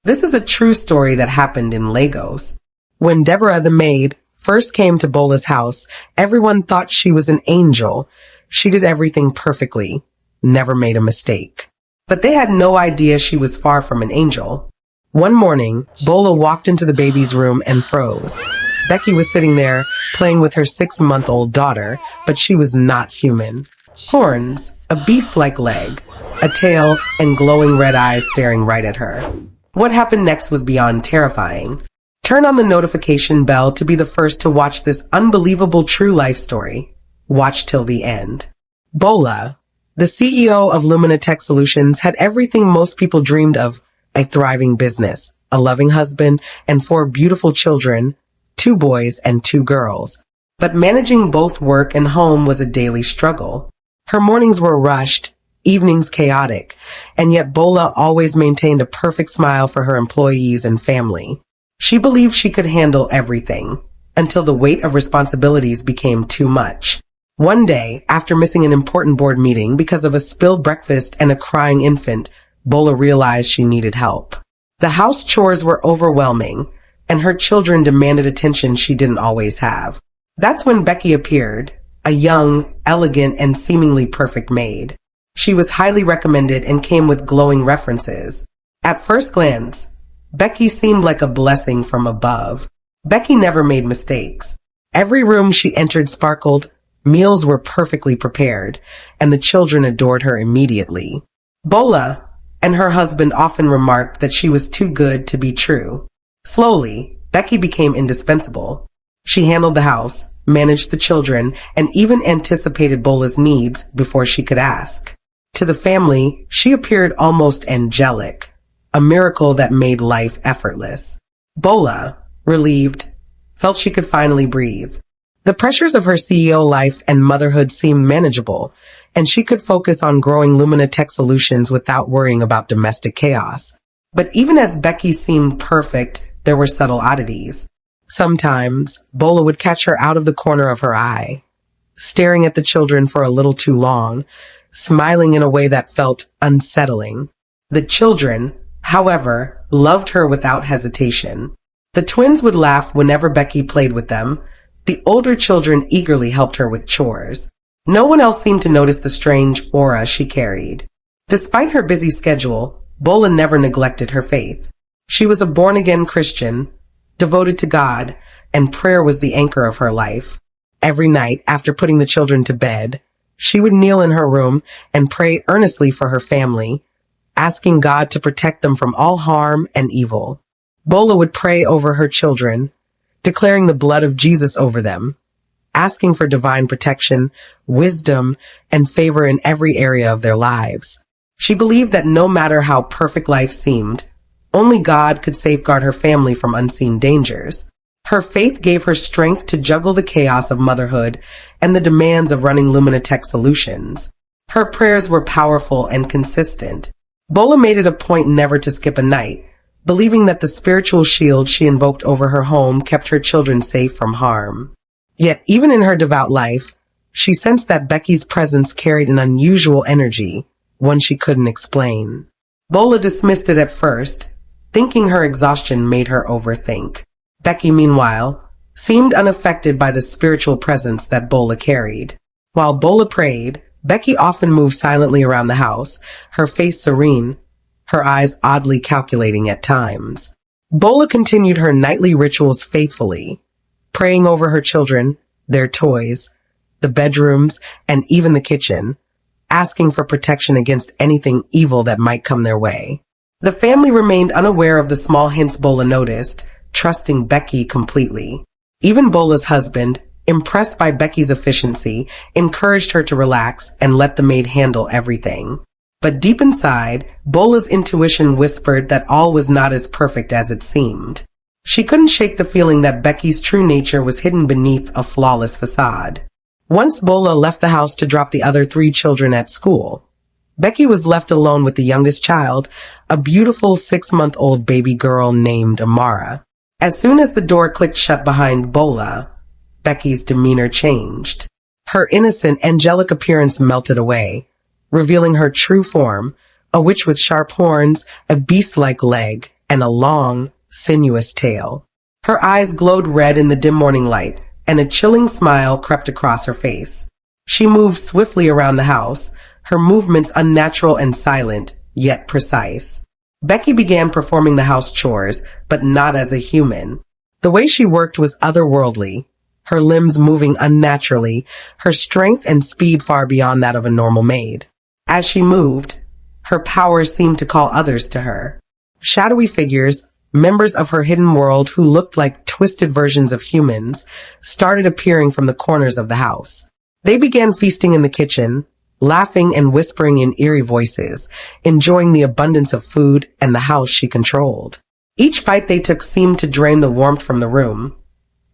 This is a true story that happened in Lagos. When Deborah the maid first came to Bola's house, everyone thought she was an angel. She did everything perfectly, never made a mistake. But they had no idea she was far from an angel. One morning, Bola walked into the baby's room and froze. Becky was sitting there, playing with her 6-month-old daughter, but she was not human. Horns, a beast-like leg, a tail, and glowing red eyes staring right at her. What happened next was beyond terrifying. Turn on the notification bell to be the first to watch this unbelievable true life story. Watch till the end. Bola, the CEO of Lumina Tech Solutions, had everything most people dreamed of: a thriving business, a loving husband, and 4 beautiful children, 2 boys and 2 girls. But managing both work and home was a daily struggle. Her mornings were rushed, evenings chaotic, and yet Bola always maintained a perfect smile for her employees and family. She believed she could handle everything, until the weight of responsibilities became too much. One day, after missing an important board meeting because of a spilled breakfast and a crying infant, Bola realized she needed help. The house chores were overwhelming, and her children demanded attention she didn't always have. That's when Becky appeared, a young, elegant, and seemingly perfect maid. She was highly recommended and came with glowing references. At first glance, Becky seemed like a blessing from above. Becky never made mistakes. Every room she entered sparkled, meals were perfectly prepared, and the children adored her immediately. Bola and her husband often remarked that she was too good to be true. Slowly, Becky became indispensable. She handled the house, managed the children, and even anticipated Bola's needs before she could ask. To the family, she appeared almost angelic, a miracle that made life effortless. Bola, relieved, felt she could finally breathe. The pressures of her CEO life and motherhood seemed manageable, and she could focus on growing Lumina Tech Solutions without worrying about domestic chaos. But even as Becky seemed perfect, there were subtle oddities. Sometimes, Bola would catch her out of the corner of her eye, staring at the children for a little too long, smiling in a way that felt unsettling. The children, however, loved her without hesitation. The twins would laugh whenever Becky played with them. The older children eagerly helped her with chores. No one else seemed to notice the strange aura she carried. Despite her busy schedule, Bola never neglected her faith. She was a born-again Christian, devoted to God, and prayer was the anchor of her life. Every night, after putting the children to bed, she would kneel in her room and pray earnestly for her family, asking God to protect them from all harm and evil. Bola would pray over her children, declaring the blood of Jesus over them, asking for divine protection, wisdom, and favor in every area of their lives. She believed that no matter how perfect life seemed, only God could safeguard her family from unseen dangers. Her faith gave her strength to juggle the chaos of motherhood and the demands of running Lumina Tech Solutions. Her prayers were powerful and consistent. Bola made it a point never to skip a night, believing that the spiritual shield she invoked over her home kept her children safe from harm. Yet, even in her devout life, she sensed that Becky's presence carried an unusual energy, one she couldn't explain. Bola dismissed it at first, thinking her exhaustion made her overthink. Becky, meanwhile, seemed unaffected by the spiritual presence that Bola carried. While Bola prayed, Becky often moved silently around the house, her face serene, her eyes oddly calculating at times. Bola continued her nightly rituals faithfully, praying over her children, their toys, the bedrooms, and even the kitchen, asking for protection against anything evil that might come their way. The family remained unaware of the small hints Bola noticed, trusting Becky completely. Even Bola's husband, impressed by Becky's efficiency, encouraged her to relax and let the maid handle everything. But deep inside, Bola's intuition whispered that all was not as perfect as it seemed. She couldn't shake the feeling that Becky's true nature was hidden beneath a flawless facade. Once Bola left the house to drop the other 3 children at school, Becky was left alone with the youngest child, a beautiful 6-month-old baby girl named Amara. As soon as the door clicked shut behind Bola, Becky's demeanor changed. Her innocent, angelic appearance melted away, revealing her true form, a witch with sharp horns, a beast-like leg, and a long, sinuous tail. Her eyes glowed red in the dim morning light, and a chilling smile crept across her face. She moved swiftly around the house, her movements unnatural and silent, yet precise. Becky began performing the house chores, but not as a human. The way she worked was otherworldly, her limbs moving unnaturally, her strength and speed far beyond that of a normal maid. As she moved, her power seemed to call others to her. Shadowy figures, members of her hidden world who looked like twisted versions of humans, started appearing from the corners of the house. They began feasting in the kitchen, laughing and whispering in eerie voices, enjoying the abundance of food and the house she controlled. Each bite they took seemed to drain the warmth from the room,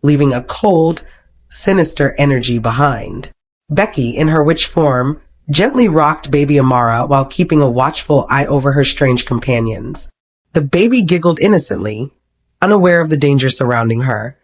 leaving a cold, sinister energy behind. Becky, in her witch form, gently rocked baby Amara while keeping a watchful eye over her strange companions. The baby giggled innocently, unaware of the danger surrounding her,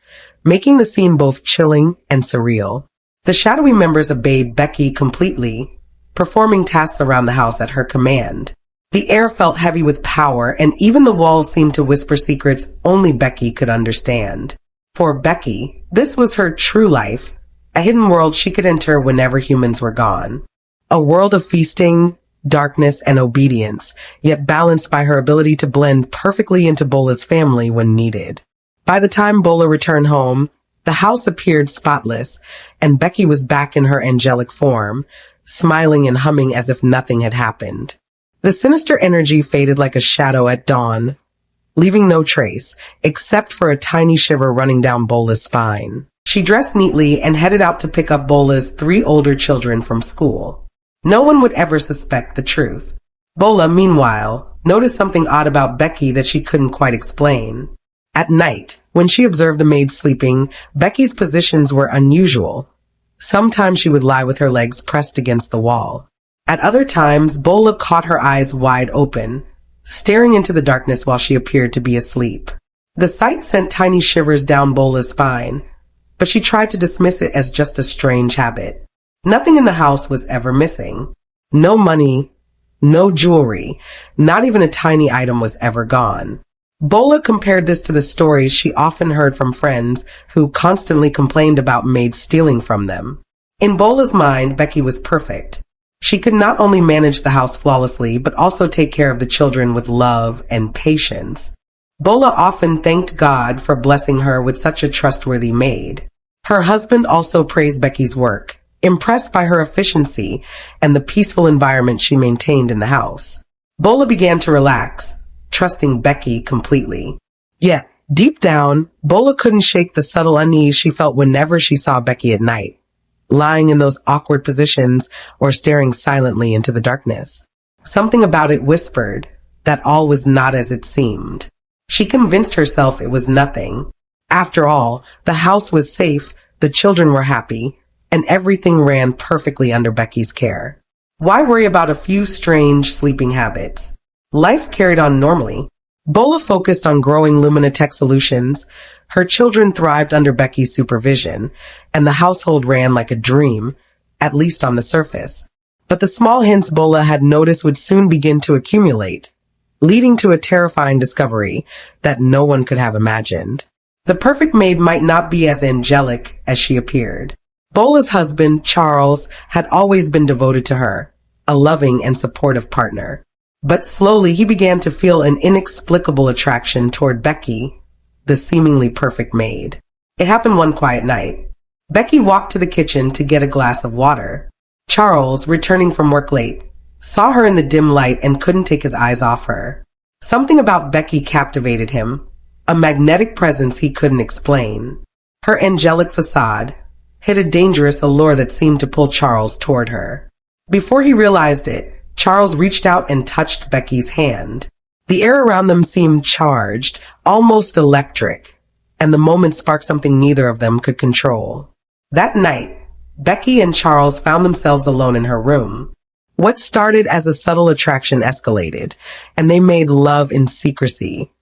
making the scene both chilling and surreal. The shadowy members obeyed Becky completely, performing tasks around the house at her command. The air felt heavy with power, and even the walls seemed to whisper secrets only Becky could understand. For Becky, this was her true life, a hidden world she could enter whenever humans were gone. A world of feasting, darkness, and obedience, yet balanced by her ability to blend perfectly into Bola's family when needed. By the time Bola returned home, the house appeared spotless, and Becky was back in her angelic form, smiling and humming as if nothing had happened. The sinister energy faded like a shadow at dawn, leaving no trace, except for a tiny shiver running down Bola's spine. She dressed neatly and headed out to pick up Bola's 3 older children from school. No one would ever suspect the truth. Bola, meanwhile, noticed something odd about Becky that she couldn't quite explain. At night, when she observed the maid sleeping, Becky's positions were unusual. Sometimes she would lie with her legs pressed against the wall. At other times, Bola caught her eyes wide open, staring into the darkness while she appeared to be asleep. The sight sent tiny shivers down Bola's spine, but she tried to dismiss it as just a strange habit. Nothing in the house was ever missing. No money, no jewelry, not even a tiny item was ever gone. Bola compared this to the stories she often heard from friends who constantly complained about maids stealing from them. In Bola's mind, Becky was perfect. She could not only manage the house flawlessly, but also take care of the children with love and patience. Bola often thanked God for blessing her with such a trustworthy maid. Her husband also praised Becky's work, impressed by her efficiency and the peaceful environment she maintained in the house. Bola began to relax, trusting Becky completely. Yet, deep down, Bola couldn't shake the subtle unease she felt whenever she saw Becky at night, lying in those awkward positions or staring silently into the darkness. Something about it whispered that all was not as it seemed. She convinced herself it was nothing. After all, the house was safe, the children were happy, and everything ran perfectly under Becky's care. Why worry about a few strange sleeping habits? Life carried on normally. Bola focused on growing Luminatech solutions. Her children thrived under Becky's supervision, and the household ran like a dream, at least on the surface. But the small hints Bola had noticed would soon begin to accumulate, leading to a terrifying discovery that no one could have imagined. The perfect maid might not be as angelic as she appeared. Bola's husband, Charles, had always been devoted to her, a loving and supportive partner. But slowly he began to feel an inexplicable attraction toward Becky, the seemingly perfect maid. It happened one quiet night. Becky walked to the kitchen to get a glass of water. Charles, returning from work late, saw her in the dim light and couldn't take his eyes off her. Something about Becky captivated him, a magnetic presence he couldn't explain. Her angelic facade hid a dangerous allure that seemed to pull Charles toward her. Before he realized it, Charles reached out and touched Becky's hand. The air around them seemed charged, almost electric, and the moment sparked something neither of them could control. That night, Becky and Charles found themselves alone in her room. What started as a subtle attraction escalated, and they made love in secrecy,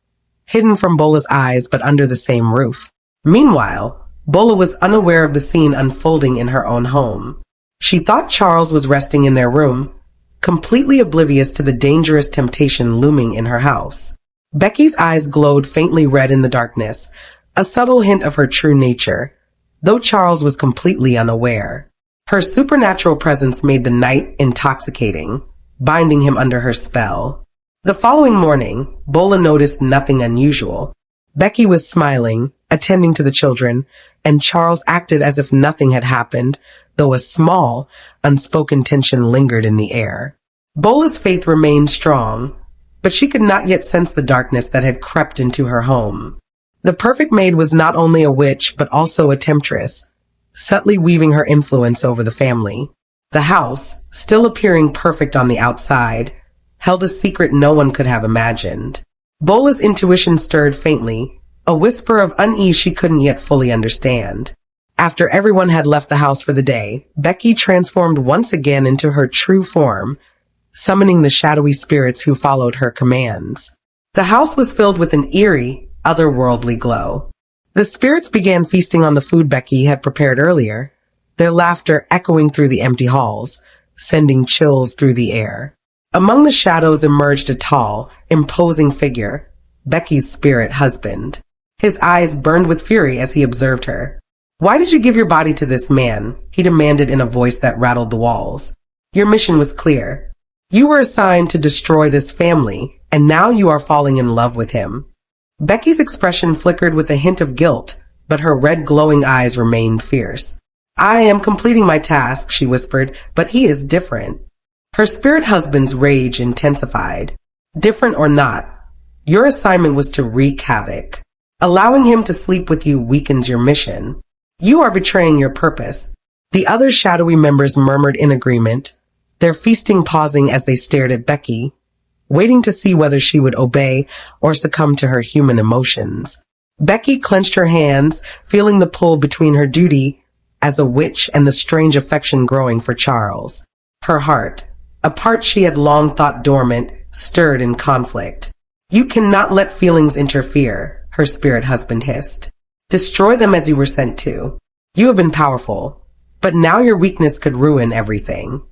hidden from Bola's eyes but under the same roof. Meanwhile, Bola was unaware of the scene unfolding in her own home. She thought Charles was resting in their room, completely oblivious to the dangerous temptation looming in her house. Becky's eyes glowed faintly red in the darkness, a subtle hint of her true nature, though Charles was completely unaware. Her supernatural presence made the night intoxicating, binding him under her spell. The following morning, Bola noticed nothing unusual. Becky was smiling, attending to the children, and Charles acted as if nothing had happened, though a small, unspoken tension lingered in the air. Bola's faith remained strong, but she could not yet sense the darkness that had crept into her home. The perfect maid was not only a witch, but also a temptress, subtly weaving her influence over the family. The house, still appearing perfect on the outside, held a secret no one could have imagined. Bola's intuition stirred faintly, a whisper of unease she couldn't yet fully understand. After everyone had left the house for the day, Becky transformed once again into her true form, summoning the shadowy spirits who followed her commands. The house was filled with an eerie, otherworldly glow. The spirits began feasting on the food Becky had prepared earlier, their laughter echoing through the empty halls, sending chills through the air. Among the shadows emerged a tall, imposing figure, Becky's spirit husband. His eyes burned with fury as he observed her. "Why did you give your body to this man?" he demanded in a voice that rattled the walls. "Your mission was clear. You were assigned to destroy this family, and now you are falling in love with him." Becky's expression flickered with a hint of guilt, but her red glowing eyes remained fierce. "I am completing my task," she whispered, "but he is different." Her spirit husband's rage intensified. "Different or not, your assignment was to wreak havoc. Allowing him to sleep with you weakens your mission. You are betraying your purpose." The other shadowy members murmured in agreement, their feasting pausing as they stared at Becky, waiting to see whether she would obey or succumb to her human emotions. Becky clenched her hands, feeling the pull between her duty as a witch and the strange affection growing for Charles. Her heart, a part she had long thought dormant, stirred in conflict. "You cannot let feelings interfere," her spirit husband hissed. "Destroy them as you were sent to. You have been powerful, but now your weakness could ruin everything."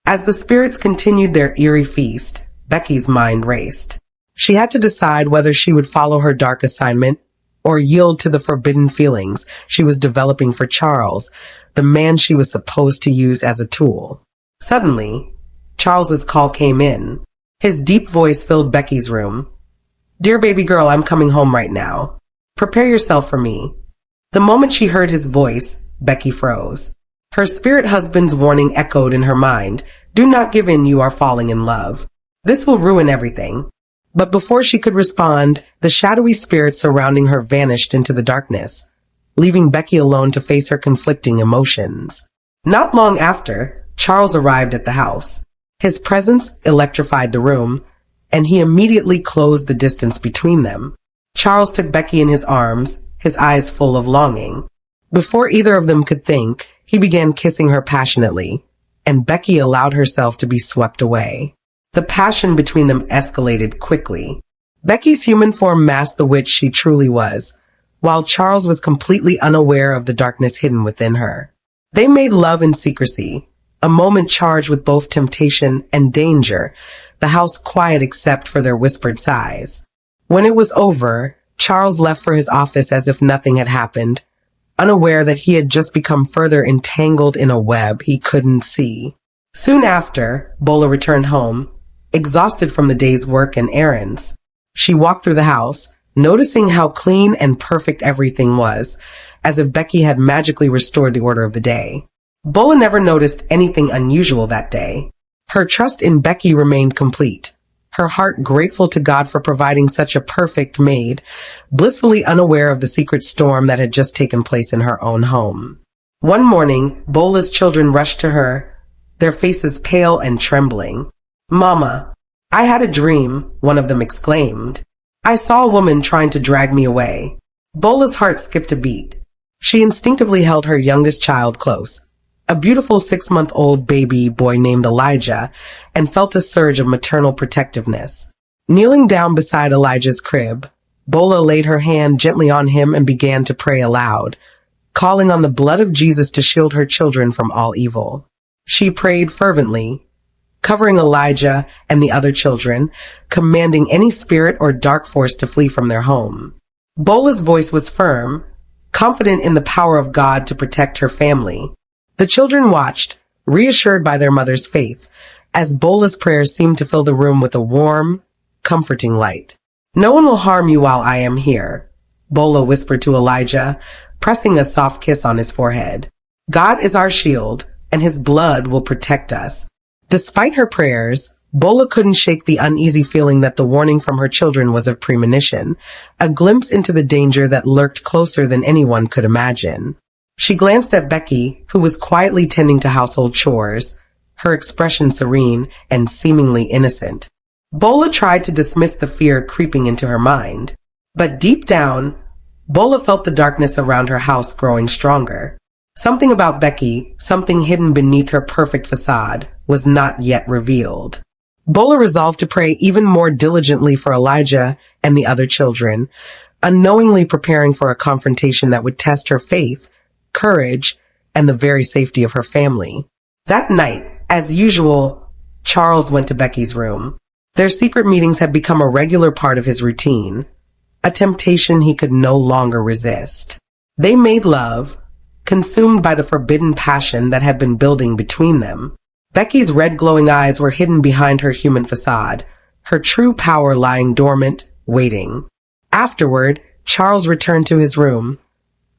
As the spirits continued their eerie feast, Becky's mind raced. She had to decide whether she would follow her dark assignment or yield to the forbidden feelings she was developing for Charles, the man she was supposed to use as a tool. Suddenly, Charles's call came in. His deep voice filled Becky's room. "Dear baby girl, I'm coming home right now. Prepare yourself for me." The moment she heard his voice, Becky froze. Her spirit husband's warning echoed in her mind. "Do not give in, you are falling in love. This will ruin everything." But before she could respond, the shadowy spirits surrounding her vanished into the darkness, leaving Becky alone to face her conflicting emotions. Not long after, Charles arrived at the house. His presence electrified the room, and he immediately closed the distance between them. Charles took Becky in his arms, his eyes full of longing. Before either of them could think, he began kissing her passionately, and Becky allowed herself to be swept away. The passion between them escalated quickly. Becky's human form masked the witch she truly was, while Charles was completely unaware of the darkness hidden within her. They made love in secrecy, a moment charged with both temptation and danger, the house quiet except for their whispered sighs. When it was over, Charles left for his office as if nothing had happened, unaware that he had just become further entangled in a web he couldn't see. Soon after, Bola returned home, exhausted from the day's work and errands. She walked through the house, noticing how clean and perfect everything was, as if Becky had magically restored the order of the day. Bola never noticed anything unusual that day. Her trust in Becky remained complete, her heart grateful to God for providing such a perfect maid, blissfully unaware of the secret storm that had just taken place in her own home. One morning, Bola's children rushed to her, their faces pale and trembling. "Mama, I had a dream," one of them exclaimed. "I saw a woman trying to drag me away." Bola's heart skipped a beat. She instinctively held her youngest child close, a beautiful 6-month-old baby boy named Elijah, and felt a surge of maternal protectiveness. Kneeling down beside Elijah's crib, Bola laid her hand gently on him and began to pray aloud, calling on the blood of Jesus to shield her children from all evil. She prayed fervently, covering Elijah and the other children, commanding any spirit or dark force to flee from their home. Bola's voice was firm, confident in the power of God to protect her family. The children watched, reassured by their mother's faith, as Bola's prayers seemed to fill the room with a warm, comforting light. "No one will harm you while I am here," Bola whispered to Elijah, pressing a soft kiss on his forehead. "God is our shield, and his blood will protect us." Despite her prayers, Bola couldn't shake the uneasy feeling that the warning from her children was a premonition, a glimpse into the danger that lurked closer than anyone could imagine. She glanced at Becky, who was quietly tending to household chores, her expression serene and seemingly innocent. Bola tried to dismiss the fear creeping into her mind, but deep down, Bola felt the darkness around her house growing stronger. Something about Becky, something hidden beneath her perfect facade, was not yet revealed. Bola resolved to pray even more diligently for Elijah and the other children, unknowingly preparing for a confrontation that would test her faith, courage, and the very safety of her family. That night, as usual, Charles went to Becky's room. Their secret meetings had become a regular part of his routine, a temptation he could no longer resist. They made love, consumed by the forbidden passion that had been building between them. Becky's red glowing eyes were hidden behind her human facade, her true power lying dormant, waiting. Afterward, Charles returned to his room,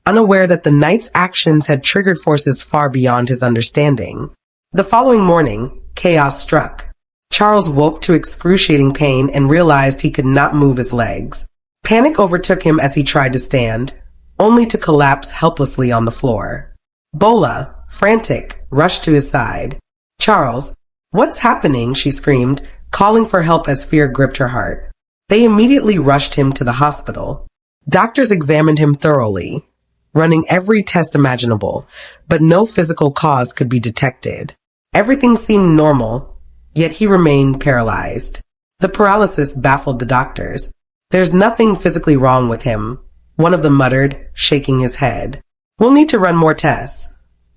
unaware that the night's actions had triggered forces far beyond his understanding. The following morning, chaos struck. Charles woke to excruciating pain and realized he could not move his legs. Panic overtook him as he tried to stand, only to collapse helplessly on the floor. Bola, frantic, rushed to his side. "Charles, what's happening?" she screamed, calling for help as fear gripped her heart. They immediately rushed him to the hospital. Doctors examined him thoroughly, running every test imaginable, but no physical cause could be detected. Everything seemed normal, yet he remained paralyzed. The paralysis baffled the doctors. "There's nothing physically wrong with him," one of them muttered, shaking his head. "We'll need to run more tests,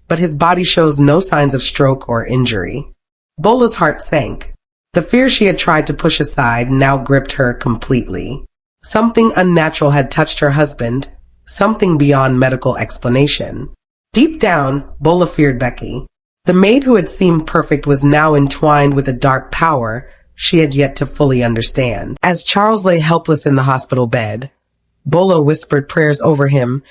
but his body shows no signs of stroke or injury." Bola's heart sank. The fear she had tried to push aside now gripped her completely. Something unnatural had touched her husband, something beyond medical explanation. Deep down, Bola feared Becky. The maid who had seemed perfect was now entwined with a dark power she had yet to fully understand. As Charles lay helpless in the hospital bed, Bola whispered prayers over him,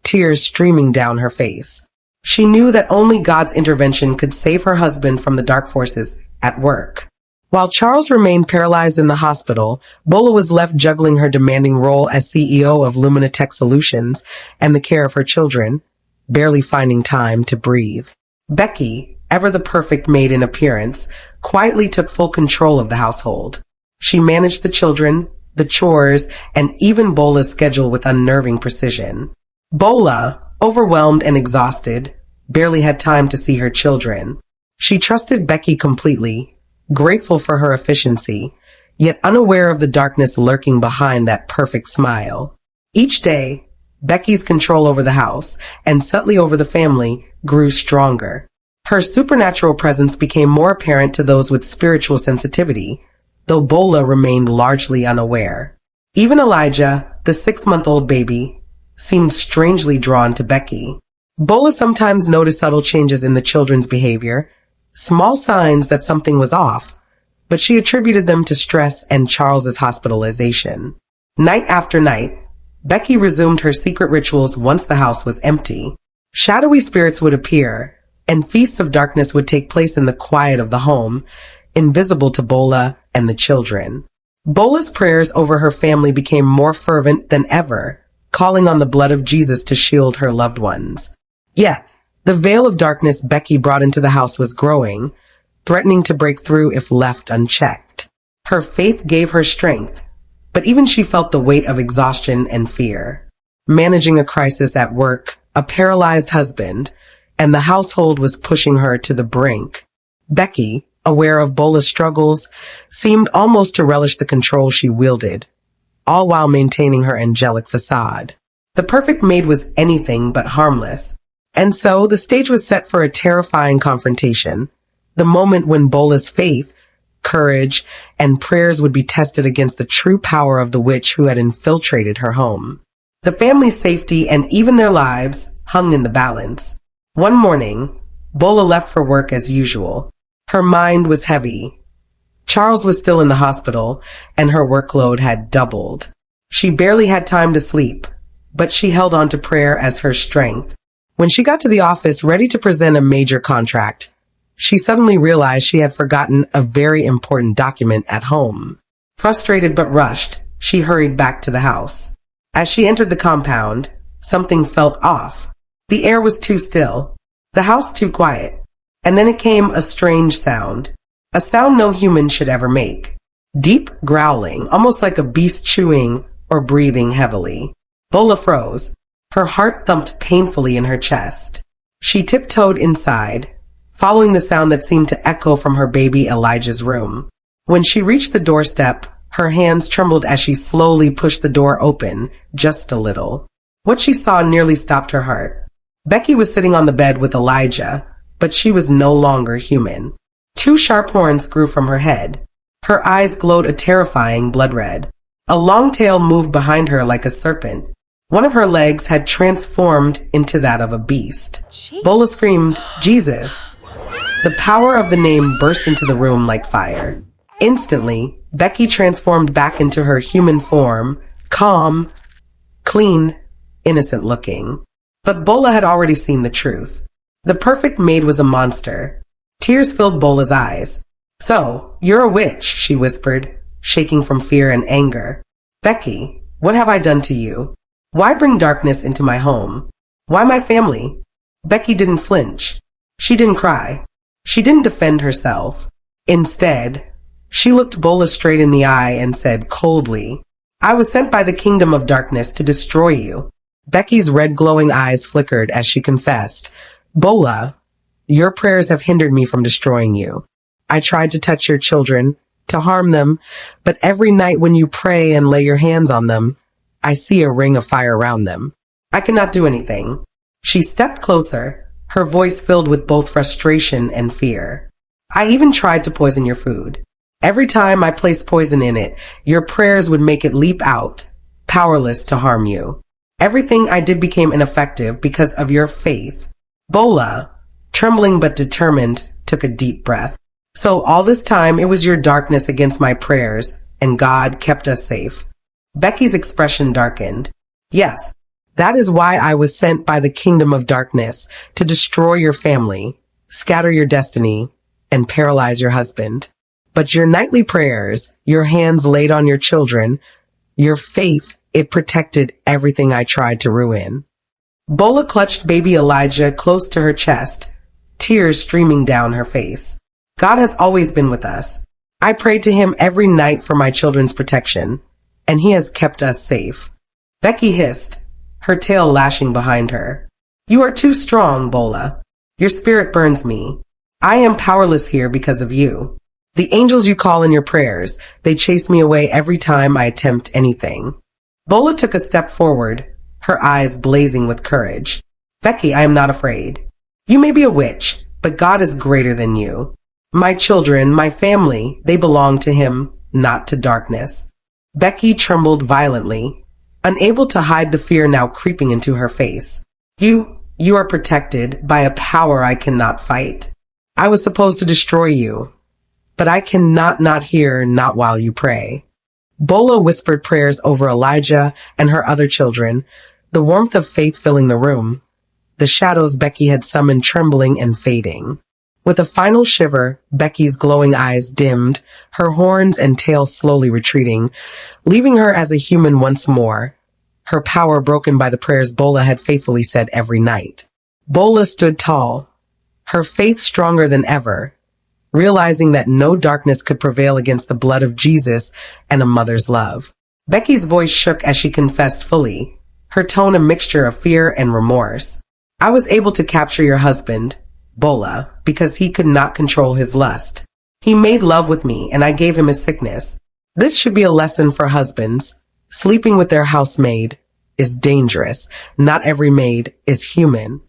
tears streaming down her face. She knew that only God's intervention could save her husband from the dark forces at work. While Charles remained paralyzed in the hospital, Bola was left juggling her demanding role as CEO of Luminatech Solutions and the care of her children, barely finding time to breathe. Becky, ever the perfect maid in appearance, quietly took full control of the household. She managed the children, the chores, and even Bola's schedule with unnerving precision. Bola, overwhelmed and exhausted, barely had time to see her children. She trusted Becky completely, grateful for her efficiency, yet unaware of the darkness lurking behind that perfect smile. Each day, Becky's control over the house, and subtly over the family, grew stronger. Her supernatural presence became more apparent to those with spiritual sensitivity, though Bola remained largely unaware. Even Elijah, the 6-month-old baby, seemed strangely drawn to Becky. Bola sometimes noticed subtle changes in the children's behavior, small signs that something was off, but she attributed them to stress and Charles's hospitalization. Night after night, Becky resumed her secret rituals once the house was empty. Shadowy spirits would appear, and feasts of darkness would take place in the quiet of the home, invisible to Bola and the children. Bola's prayers over her family became more fervent than ever, calling on the blood of Jesus to shield her loved ones. Yet, the veil of darkness Becky brought into the house was growing, threatening to break through if left unchecked. Her faith gave her strength, but even she felt the weight of exhaustion and fear. Managing a crisis at work, a paralyzed husband, and the household was pushing her to the brink. Becky, aware of Bola's struggles, seemed almost to relish the control she wielded, all while maintaining her angelic facade. The perfect maid was anything but harmless, and so the stage was set for a terrifying confrontation. The moment when Bola's faith, courage, and prayers would be tested against the true power of the witch who had infiltrated her home. The family's safety and even their lives hung in the balance. One morning, Bola left for work as usual. Her mind was heavy. Charles was still in the hospital, and her workload had doubled. She barely had time to sleep, but she held on to prayer as her strength. When she got to the office ready to present a major contract, she suddenly realized she had forgotten a very important document at home. Frustrated but rushed, she hurried back to the house. As she entered the compound, something felt off. The air was too still, the house too quiet, and then it came a strange sound. A sound no human should ever make. Deep growling, almost like a beast chewing or breathing heavily. Bola froze. Her heart thumped painfully in her chest. She tiptoed inside, following the sound that seemed to echo from her baby Elijah's room. When she reached the doorstep, her hands trembled as she slowly pushed the door open, just a little. What she saw nearly stopped her heart. Becky was sitting on the bed with Elijah, but she was no longer human. Two sharp horns grew from her head. Her eyes glowed a terrifying blood red. A long tail moved behind her like a serpent. One of her legs had transformed into that of a beast. Bola screamed, "Jesus!" The power of the name burst into the room like fire. Instantly, Becky transformed back into her human form, calm, clean, innocent looking. But Bola had already seen the truth. The perfect maid was a monster. Tears filled Bola's eyes. "So, you're a witch," she whispered, shaking from fear and anger. "Becky, what have I done to you? Why bring darkness into my home? Why my family?" Becky didn't flinch. She didn't cry. She didn't defend herself. Instead, she looked Bola straight in the eye and said coldly, "I was sent by the kingdom of darkness to destroy you." Becky's red glowing eyes flickered as she confessed, "Bola, your prayers have hindered me from destroying you. I tried to touch your children, to harm them, but every night when you pray and lay your hands on them, I see a ring of fire around them. I cannot do anything." She stepped closer, her voice filled with both frustration and fear. "I even tried to poison your food. Every time I placed poison in it, your prayers would make it leap out, powerless to harm you. Everything I did became ineffective because of your faith." Bola, trembling but determined, took a deep breath. "So all this time it was your darkness against my prayers, and God kept us safe." Becky's expression darkened. "Yes, that is why I was sent by the kingdom of darkness, to destroy your family, scatter your destiny, and paralyze your husband. But your nightly prayers, your hands laid on your children, your faith, it protected everything I tried to ruin." Bola clutched baby Elijah close to her chest, tears streaming down her face. "God has always been with us. I prayed to him every night for my children's protection, and he has kept us safe." Becky hissed, her tail lashing behind her. "You are too strong, Bola. Your spirit burns me. I am powerless here because of you. The angels you call in your prayers, they chase me away every time I attempt anything." Bola took a step forward, her eyes blazing with courage. "Becky, I am not afraid. You may be a witch, but God is greater than you. My children, my family, they belong to him, not to darkness." Becky trembled violently, unable to hide the fear now creeping into her face. You are protected by a power I cannot fight. I was supposed to destroy you, but I cannot not hear, not while you pray." Bola whispered prayers over Elijah and her other children, the warmth of faith filling the room, the shadows Becky had summoned trembling and fading. With a final shiver, Becky's glowing eyes dimmed, her horns and tail slowly retreating, leaving her as a human once more, her power broken by the prayers Bola had faithfully said every night. Bola stood tall, her faith stronger than ever, realizing that no darkness could prevail against the blood of Jesus and a mother's love. Becky's voice shook as she confessed fully, her tone a mixture of fear and remorse. "I was able to capture your husband, Bola, because he could not control his lust. He made love with me and I gave him his sickness. This should be a lesson for husbands. Sleeping with their housemaid is dangerous. Not every maid is human."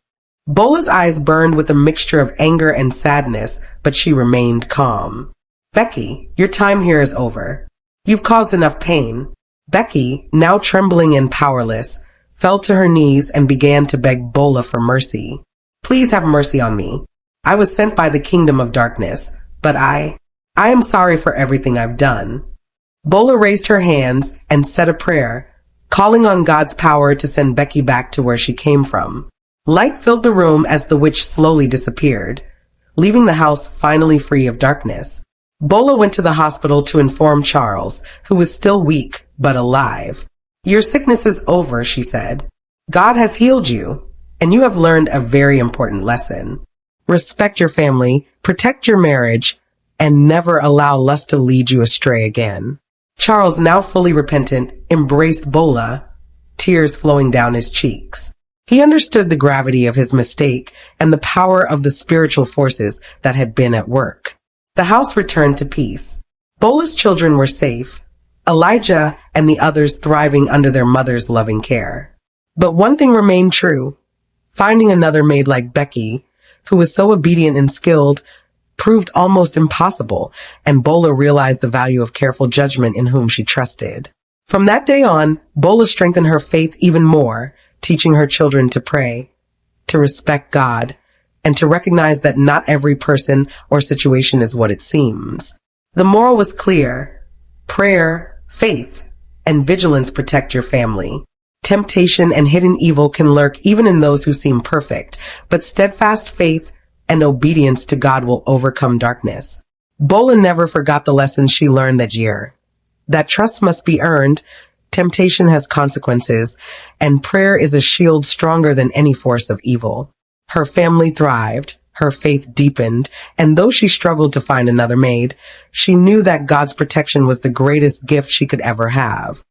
Bola's eyes burned with a mixture of anger and sadness, but she remained calm. Becky, your time here is over. You've caused enough pain. Becky, now trembling and powerless, fell to her knees and began to beg Bola for mercy. Please have mercy on me. I was sent by the kingdom of darkness, but I am sorry for everything I've done. Bola raised her hands and said a prayer, calling on God's power to send Becky back to where she came from. Light filled the room as the witch slowly disappeared, leaving the house finally free of darkness. Bola went to the hospital to inform Charles, who was still weak but alive. Your sickness is over, she said. God has healed you, and you have learned a very important lesson. Respect your family, protect your marriage, and never allow lust to lead you astray again. Charles, now fully repentant, embraced Bola, tears flowing down his cheeks. He understood the gravity of his mistake and the power of the spiritual forces that had been at work. The house returned to peace. Bola's children were safe, Elijah and the others thriving under their mother's loving care. But one thing remained true. Finding another maid like Becky, who was so obedient and skilled, proved almost impossible, and Bola realized the value of careful judgment in whom she trusted. From that day on, Bola strengthened her faith even more, teaching her children to pray, to respect God, and to recognize that not every person or situation is what it seems. The moral was clear. Prayer, faith, and vigilance protect your family. Temptation and hidden evil can lurk even in those who seem perfect, but steadfast faith and obedience to God will overcome darkness. Bola never forgot the lessons she learned that year. That trust must be earned, temptation has consequences, and prayer is a shield stronger than any force of evil. Her family thrived, her faith deepened, and though she struggled to find another maid, she knew that God's protection was the greatest gift she could ever have.